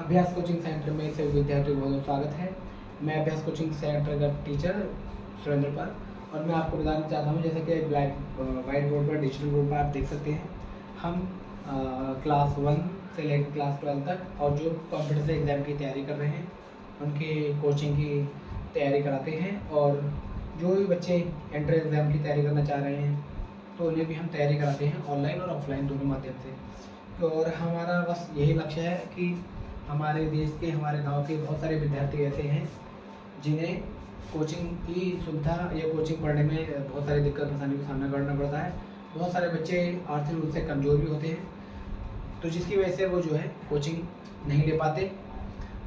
अभ्यास coaching centre में सभी विद्यार्थियों को बहुत स्वागत है। मैं अभ्यास कोचिंग सेंटर का टीचर सुरेंद्र पाल और मैं आपको बताना चाहता हूँ, जैसे कि वाइट बोर्ड पर, डिजिटल बोर्ड पर आप देख सकते हैं, हम क्लास 1 से लेकर क्लास 12 तक और जो कॉम्पिटिटिव एग्ज़ाम की तैयारी कर रहे हैं उनकी कोचिंग की तैयारी कराते हैं। और जो भी बच्चे एंट्रेंस एग्ज़ाम की तैयारी करना चाह रहे हैं तो उन्हें भी हम तैयारी कराते हैं, ऑनलाइन और ऑफलाइन दोनों माध्यम से। और हमारा बस यही लक्ष्य है कि हमारे देश के, हमारे गांव के बहुत सारे विद्यार्थी ऐसे हैं जिन्हें कोचिंग की सुविधा या कोचिंग पढ़ने में बहुत सारी दिक्कत परेशानी का सामना करना पड़ता है। बहुत सारे बच्चे आर्थिक रूप से कमज़ोर भी होते हैं, तो जिसकी वजह से वो जो है कोचिंग नहीं ले पाते।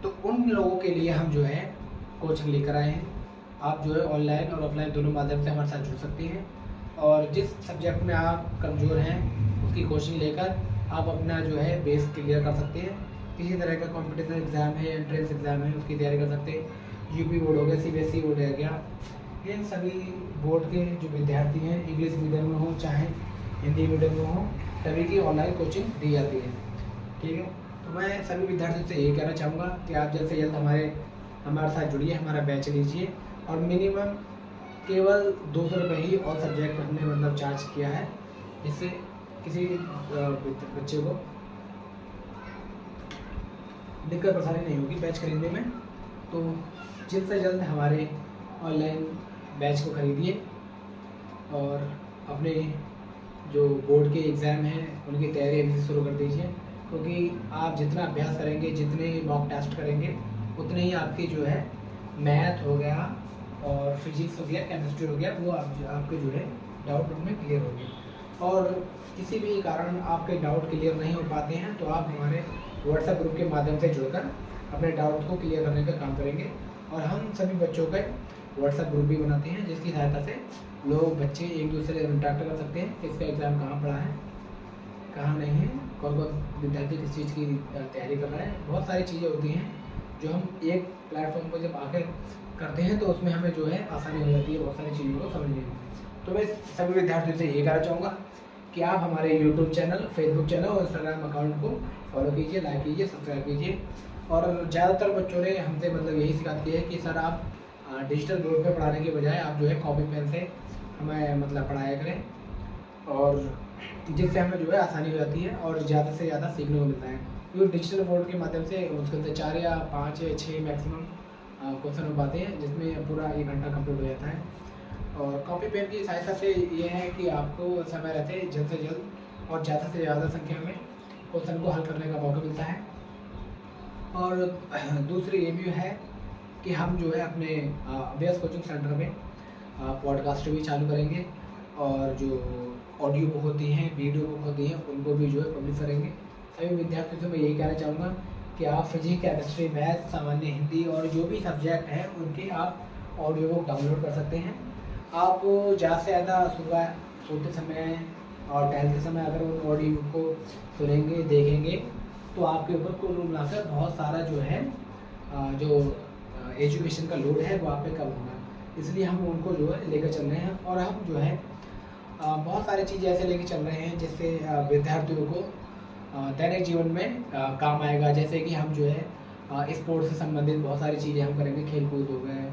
तो उन लोगों के लिए हम जो है कोचिंग लेकर आए हैं। आप जो है ऑनलाइन और ऑफलाइन दोनों माध्यम से हमारे साथ जुड़ सकते हैं और जिस सब्जेक्ट में आप कमज़ोर हैं उसकी कोचिंग लेकर आप अपना जो है बेस क्लियर कर सकते हैं। किसी तरह का कॉम्पिटिटिव एग्ज़ाम है, एंट्रेंस एग्ज़ाम है, उसकी तैयारी कर सकते हैं। यूपी बोर्ड हो गया, सीबीएसई बोर्ड हो गया, इन सभी बोर्ड के जो विद्यार्थी हैं, इंग्लिश मीडियम में हो चाहे हिंदी मीडियम में हो, सभी की ऑनलाइन कोचिंग दी जाती है। ठीक है, तो मैं सभी विद्यार्थियों से यही कहना चाहूँगा कि आप जल्द से जल्द हमारे साथ जुड़िए, हमारा बैच लीजिए। और मिनिमम केवल 200 रुपये ही और सब्जेक्ट हमने मतलब चार्ज किया है, जिससे किसी बच्चे को दिक्कत परेशानी नहीं होगी बैच खरीदने में। तो जल्द से जल्द हमारे ऑनलाइन बैच को खरीदिए और अपने जो बोर्ड के एग्ज़ाम हैं उनकी तैयारी अभी से शुरू कर दीजिए, क्योंकि आप जितना अभ्यास करेंगे, जितने मॉक टेस्ट करेंगे, उतने ही आपकी जो है मैथ हो गया और फिजिक्स हो गया, केमिस्ट्री हो गया, वो आपके जो है डाउट उनमें क्लियर होंगे। और किसी भी कारण आपके डाउट क्लियर नहीं हो पाते हैं तो आप हमारे व्हाट्सएप ग्रुप के माध्यम से जुड़कर अपने डाउट को क्लियर करने का काम करेंगे। और हम सभी बच्चों का व्हाट्सएप ग्रुप भी बनाते हैं, जिसकी सहायता से बच्चे एक दूसरे से इंटरेक्ट कर सकते हैं, किसका एग्ज़ाम कहाँ पड़ा है, कहाँ नहीं है, कौन कौन विद्यार्थी किस चीज़ की तैयारी कर रहा है। बहुत सारी चीज़ें होती हैं जो हम एक प्लेटफॉर्म पर जब आकर करते हैं तो उसमें हमें जो है आसानी हो जाती है बहुत सारी चीज़ों को समझने में। तो मैं सभी विद्यार्थियों से ये कहना चाहूँगा कि आप हमारे यूट्यूब चैनल, फेसबुक चैनल और इंस्टाग्राम अकाउंट को फॉलो कीजिए, लाइक कीजिए, सब्सक्राइब कीजिए। और ज़्यादातर बच्चों ने हमसे मतलब यही शिकायत की है कि सर आप डिजिटल बोर्ड पे पढ़ाने के बजाय आप जो है कॉपी पेन से हमें मतलब पढ़ाया करें, और जिससे हमें जो है आसानी हो जाती है और ज़्यादा से ज़्यादा सीखने को मिलता है। क्योंकि डिजिटल बोर्ड के माध्यम से मुश्किल से 4 या 5 या 6 मैक्सिमम क्वेश्चन हो पाते हैं, जिसमें पूरा 1 घंटा कंप्लीट हो जाता है। और कॉपी पेन की सहायता से ये है कि आपको समय रहते जल्द से जल्द और ज़्यादा से ज़्यादा संख्या में क्वेश्चन को हल करने का मौका मिलता है। और दूसरी ये भी है कि हम जो है अपने अभ्यास कोचिंग सेंटर में पॉडकास्ट भी चालू करेंगे और जो ऑडियो बुक होती हैं, वीडियो बुक होती हैं, उनको भी जो है पब्लिश करेंगे। सभी विद्यार्थियों से मैं यही कहना चाहूँगा कि आप फिजिक्स, केमिस्ट्री, मैथ, सामान्य हिंदी और जो भी सब्जेक्ट हैं उनके आप ऑडियो बुक डाउनलोड कर सकते हैं। आप ज़्यादा से ज़्यादा सुबह सोते समय और टहलते समय अगर उन ऑडियो बुक को सुनेंगे, देखेंगे, तो आपके ऊपर कुल मिलाकर बहुत सारा जो है जो एजुकेशन का लोड है वो आप पे कम होगा। इसलिए हम उनको जो है लेकर चल रहे हैं। और हम जो है बहुत सारी चीज़ें ऐसे लेकर चल रहे हैं जिससे विद्यार्थियों को दैनिक जीवन में काम आएगा। जैसे कि हम जो है स्पोर्ट्स से संबंधित बहुत सारी चीज़ें हम करेंगे, खेल कूद हो गए,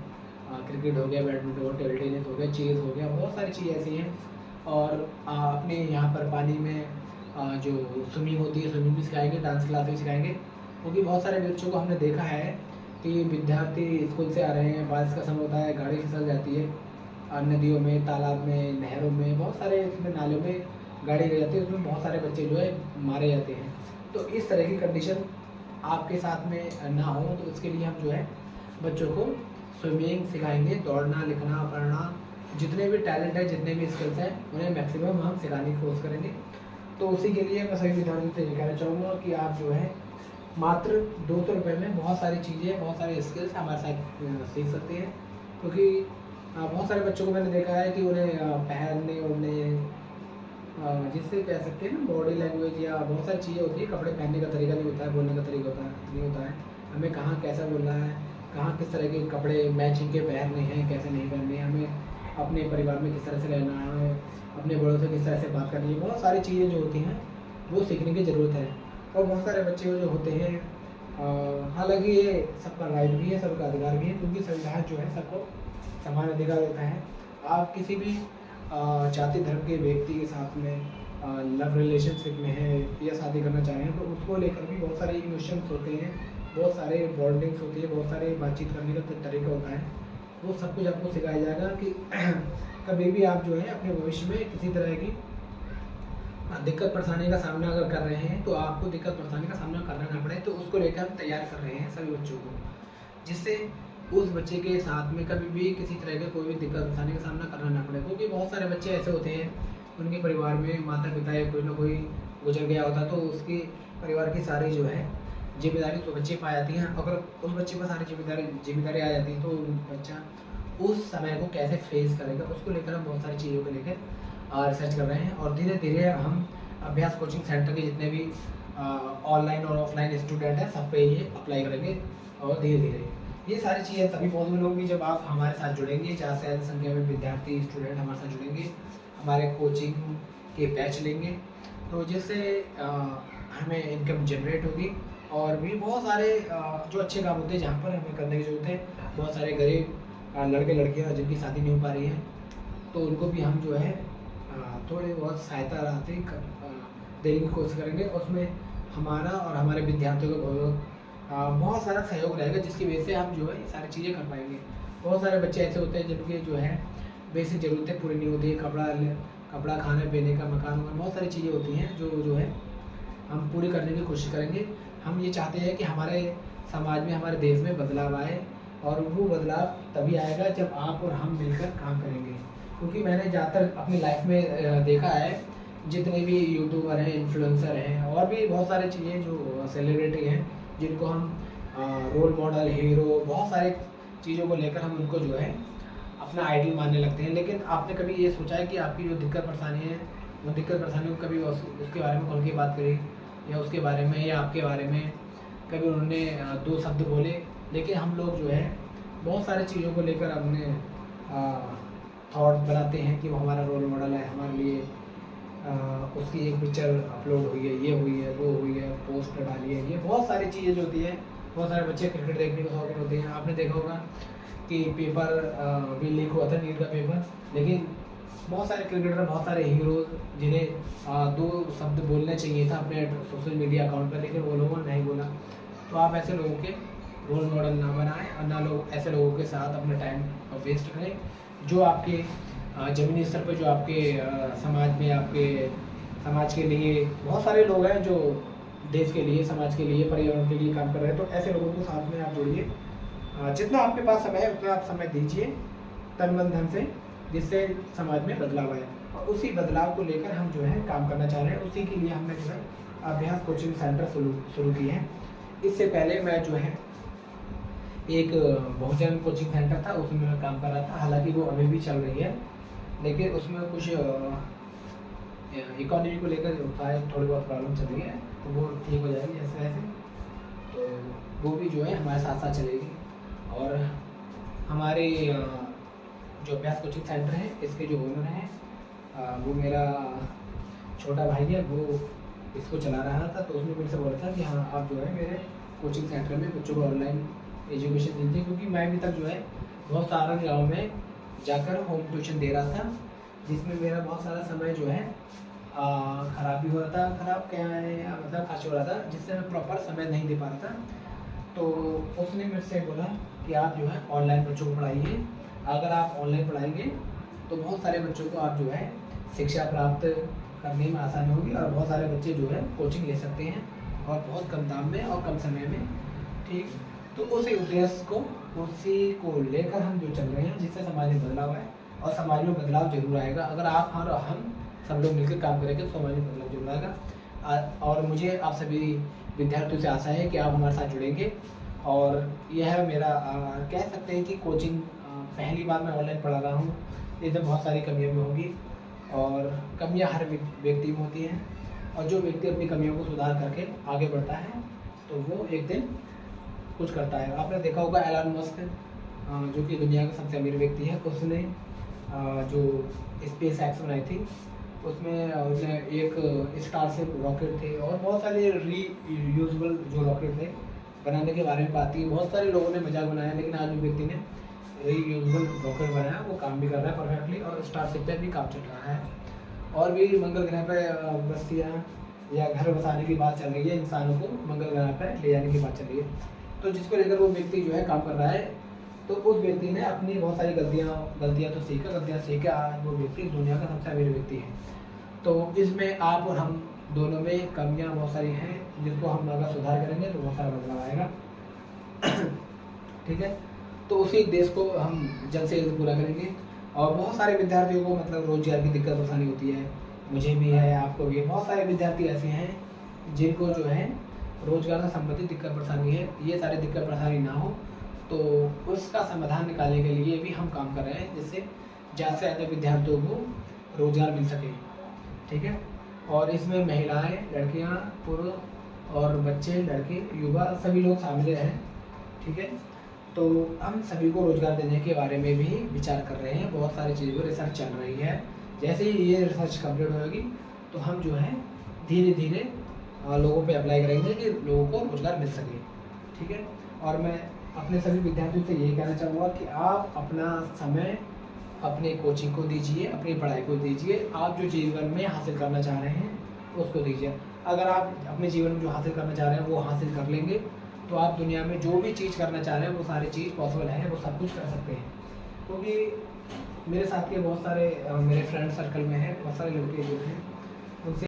क्रिकेट हो गया, बैडमिंटन हो, टेबल टेनिस हो गया, चेस हो गया, बहुत सारी चीज़ें ऐसी हैं। और अपने यहाँ पर पानी में जो स्विमिंग होती है, स्विमिंग भी सिखाएंगे, डांस क्लास भी सिखाएंगे। क्योंकि बहुत सारे बच्चों को हमने देखा है कि विद्यार्थी स्कूल से आ रहे हैं, बारिश का समय होता है, गाड़ी फिसल जाती है, नदियों में, तालाब में, नहरों में, बहुत सारे इसमें नालों में गाड़ी गिर जाती है, उसमें बहुत सारे बच्चे जो है मारे जाते हैं। तो इस तरह की कंडीशन आपके साथ में ना हो, तो उसके लिए हम जो है बच्चों को स्विमिंग सिखाएंगे, दौड़ना, लिखना, पढ़ना, जितने भी टैलेंट है, जितने भी स्किल्स हैं, उन्हें मैक्सिमम हम सिखाने की कोशिश करेंगे। तो उसी के लिए मैं सभी विद्यार्थियों से ये कहना चाहूँगा कि आप जो है मात्र 200 रुपये में बहुत सारी चीज़ें, बहुत सारे स्किल्स हमारे साथ सीख सकते हैं। क्योंकि बहुत सारे बच्चों को मैंने देखा है कि उन्हें पहनने ओढ़ने, जिससे कह सकते हैं ना, बॉडी लैंग्वेज या बहुत सारी चीज़ें होती है, कपड़े पहनने का तरीका नहीं होता है, बोलने का तरीका नहीं होता है, हमें कहाँ कैसा बोलना है, कहाँ किस तरह के कपड़े मैचिंग के पहनने हैं, कैसे नहीं पहनने हैं, हमें अपने परिवार में किस तरह से रहना है, अपने बड़ों से किस तरह से बात करनी है, बहुत सारी चीज़ें जो होती हैं वो सीखने की ज़रूरत है। और बहुत सारे बच्चे जो होते हैं हालांकि ये सबका राइट भी है, सबका अधिकार भी है, क्योंकि संविधान जो है सबको समान अधिकार देता है। आप किसी भी जाति धर्म के व्यक्ति के साथ में लव रिलेशनशिप में है या शादी करना चाह रहे हैं, तो उसको लेकर भी बहुत सारे इमोशंस होते हैं, बहुत सारे बॉन्डिंग्स होती है, बहुत सारे बातचीत करने का तरीका होता है। वो सब कुछ आपको सिखाया जाएगा कि कभी भी आप जो है अपने भविष्य में किसी तरह की दिक्कत परेशानी का सामना अगर कर रहे हैं, तो आपको दिक्कत परेशानी का सामना करना ना पड़े, तो उसको लेकर हम तैयार कर रहे हैं सभी बच्चों को, जिससे उस बच्चे के साथ में कभी भी किसी तरह का कोई भी दिक्कत परेशानी का सामना करना ना पड़े। क्योंकि बहुत सारे बच्चे ऐसे होते हैं, उनके परिवार में माता पिता या कोई ना कोई गुजर गया होता, तो उसकी परिवार की सारी जो है जिम्मेदारी तो बच्चे पा जाती हैं। अगर उस बच्चे पर सारी जिम्मेदारी आ जाती है, तो बच्चा उस समय को कैसे फेस करेगा, उसको लेकर हम बहुत सारी चीज़ों को लेकर रिसर्च कर रहे हैं। और धीरे धीरे हम अभ्यास कोचिंग सेंटर के जितने भी ऑनलाइन और ऑफलाइन स्टूडेंट हैं, सब पे ये अप्लाई करेंगे। और धीरे धीरे ये सारी चीज़ें तभी पॉसिबल होंगी जब आप हमारे साथ जुड़ेंगे। ज़्यादा से ज़्यादा संख्या में विद्यार्थी स्टूडेंट हमारे साथ जुड़ेंगे, हमारे कोचिंग के बैच लेंगे, तो जिससे हमें इनकम जनरेट होगी। और भी बहुत सारे जो अच्छे काम होते हैं जहाँ पर हमें करने की जरूरत है। बहुत सारे गरीब लड़के लड़कियाँ जिनकी शादी नहीं हो पा रही है, तो उनको भी हम जो है थोड़ी बहुत सहायता राशि देने की कोशिश करेंगे। उसमें हमारा और हमारे विद्यार्थियों का बहुत सारा सहयोग रहेगा, जिसकी वजह से हम जो है ये सारी चीज़ें कर पाएंगे। बहुत सारे बच्चे ऐसे होते हैं जिनके जो है बेसिक ज़रूरतें पूरी नहीं होती है, कपड़ा खाने पीने का, मकान, बहुत सारी चीज़ें होती हैं जो है हम पूरी करने की कोशिश करेंगे। हम ये चाहते हैं कि हमारे समाज में, हमारे देश में बदलाव आए, और वो बदलाव तभी आएगा जब आप और हम मिलकर काम करेंगे। क्योंकि मैंने ज़्यादातर अपनी लाइफ में देखा है, जितने भी यूट्यूबर हैं, इन्फ्लुएंसर हैं, और भी बहुत सारी चीज़ें जो सेलिब्रिटी हैं, जिनको हम रोल मॉडल, हीरो, बहुत सारे चीज़ों को लेकर हम उनको जो है अपना आइडल मानने लगते हैं। लेकिन आपने कभी ये सोचा है कि आपकी जो दिक्कत परेशानी है, वो दिक्कत परेशानी को कभी उसके बारे में खुल के बात करी, या उसके बारे में या आपके बारे में कभी उन्होंने दो शब्द बोले? लेकिन हम लोग जो है बहुत सारी चीज़ों को लेकर अपने थॉट बनाते हैं कि वो हमारा रोल मॉडल है, हमारे लिए उसकी एक पिक्चर अपलोड हुई है, ये हुई है, वो हुई है, पोस्ट डाली है, ये बहुत सारी चीज़ें जो होती है। बहुत सारे बच्चे क्रिकेट देखने के शौकीन होते हैं। आपने देखा होगा कि पेपर भी लीक हुआ था, नीट का पेपर, लेकिन बहुत सारे क्रिकेटर, बहुत सारे हीरोज जिन्हें दो शब्द बोलना चाहिए था अपने सोशल मीडिया अकाउंट पर, लेकिन वो लोगों ने नहीं बोला। तो आप ऐसे लोगों के रोल मॉडल ना बनाएं, और ना लोग ऐसे लोगों के साथ अपना टाइम वेस्ट करें जो आपके ज़मीनी स्तर पर, जो आपके समाज में, आपके समाज के लिए बहुत सारे लोग हैं जो देश के लिए, समाज के लिए, पर्यावरण के लिए काम कर रहे हैं। तो ऐसे लोगों को साथ में आप जोड़िए। जितना आपके पास समय है उतना आप समय दीजिए तन मन धन से, जिससे समाज में बदलाव आए। और उसी बदलाव को लेकर हम जो है काम करना चाह रहे हैं। उसी के लिए हमने जो है अभ्यास कोचिंग सेंटर शुरू किए हैं। इससे पहले मैं जो है एक बहुजन कोचिंग सेंटर था, उसमें मैं काम कर रहा था। हालांकि वो अभी भी चल रही है, लेकिन उसमें कुछ इकोनॉमी को लेकर थोड़ी बहुत प्रॉब्लम चल रही है, तो वो ठीक हो जाएगी ऐसे ऐसे, तो वो भी जो है हमारे साथ साथ चलेगी। और हमारे जो अभ्यास कोचिंग सेंटर है, इसके जो ओनर हैं वो मेरा छोटा भाई है, वो इसको चला रहा था। तो उसने मुझसे बोला था कि हाँ आप जो है मेरे कोचिंग सेंटर में बच्चों को ऑनलाइन एजुकेशन देती है। क्योंकि मैं अभी तक जो है बहुत सारा गाँव में जाकर होम ट्यूशन दे रहा था, जिसमें मेरा बहुत सारा समय जो है ख़राब भी हो रहा था। ख़राब क्या है, मतलब खर्च हो रहा था, जिससे मैं प्रॉपर समय नहीं दे पा रहा था। तो उसने मेरे से बोला कि आप जो है ऑनलाइन बच्चों को पढ़ाइए। अगर आप ऑनलाइन पढ़ाएंगे तो बहुत सारे बच्चों को आप जो है शिक्षा प्राप्त करने में आसानी होगी, और बहुत सारे बच्चे जो है कोचिंग ले सकते हैं, और बहुत कम दाम में और कम समय में। ठीक, तो उसी उद्देश्य को, उसी को लेकर हम जो चल रहे हैं, जिससे समाज में बदलाव आए। और समाज में बदलाव जरूर आएगा अगर आप और हम सब लोग मिलकर काम करेंगे, तो समाज में बदलाव जरूर आएगा। और मुझे आप सभी विद्यार्थियों से आशा है कि आप हमारे साथ जुड़ेंगे। और यह है मेरा कह सकते हैं कि कोचिंग पहली बार मैं ऑनलाइन पढ़ा रहा हूँ। इसमें बहुत सारी कमियाँ भी होंगी, और कमियाँ हर व्यक्ति में होती हैं। और जो व्यक्ति अपनी कमियों को सुधार करके आगे बढ़ता है, तो वो एक दिन कुछ करता है। आपने देखा होगा एलन मस्क, जो कि दुनिया का सबसे अमीर व्यक्ति है, उसने जो स्पेस एक्स बनाई थी, उसमें उसने एक स्टारशिप रॉकेट थे, और बहुत सारे रीयूजेबल जो रॉकेट थे बनाने के बारे में बात की। बहुत सारे लोगों ने मजाक बनाया, लेकिन आज उस व्यक्ति ने रीयूजेबल रॉकेट बनाया, वो काम भी कर रहा है परफेक्टली और स्टारशिप पे भी काम चल रहा है। और भी मंगल ग्रह पर बस्तियाँ या घर बसाने की बात चल रही है, इंसानों को मंगल ग्रह पर ले जाने की बात चल रही है। तो जिसको लेकर वो व्यक्ति जो है काम कर रहा है, तो उस व्यक्ति ने अपनी बहुत सारी गलतियाँ तो सीखा आज वो व्यक्ति दुनिया का सबसे अमीर व्यक्ति है। तो इसमें आप और हम दोनों में कमियां बहुत सारी हैं, जिसको हम अगर सुधार करेंगे तो बहुत सारा बदलाव आएगा। ठीक है, तो उसी देश को हम जल्द से जल्द पूरा करेंगे। और बहुत सारे विद्यार्थियों को मतलब रोजगार की दिक्कत परेशानी होती है, मुझे भी है, आपको भी है। बहुत सारे विद्यार्थी ऐसे हैं जिनको जो है रोजगार से संबंधित दिक्कत परेशानी है। ये सारी दिक्कत परेशानी ना हो, तो उसका समाधान निकालने के लिए भी हम काम कर रहे हैं, जिससे ज़्यादा से ज़्यादा विद्यार्थियों को रोजगार मिल सके। ठीक है, और इसमें महिलाएं, लड़कियां, पुरुष और बच्चे, लड़के, युवा सभी लोग शामिल हैं। ठीक है, तो हम सभी को रोजगार देने के बारे में भी विचार कर रहे हैं। बहुत सारी चीज़ों पर रिसर्च चल रही है। जैसे ही ये रिसर्च कंप्लीट होगी तो हम जो है धीरे धीरे लोगों पे अप्लाई करेंगे कि लोगों को रोजगार मिल सके। ठीक है, और मैं अपने सभी विद्यार्थियों से यही कहना चाहूँगा कि आप अपना समय अपनी कोचिंग को दीजिए, अपनी पढ़ाई को दीजिए। आप जो जीवन में हासिल करना चाह रहे हैं उसको दीजिए। अगर आप अपने जीवन में जो हासिल करना चाह रहे हैं वो हासिल कर लेंगे, तो आप दुनिया में जो भी चीज़ करना चाह रहे हैं वो सारी चीज़ पॉसिबल है, वो सब कुछ कर सकते हैं। क्योंकि मेरे साथ के बहुत सारे मेरे फ्रेंड सर्कल में हैं, बहुत सारे लड़के जो हैं उनसे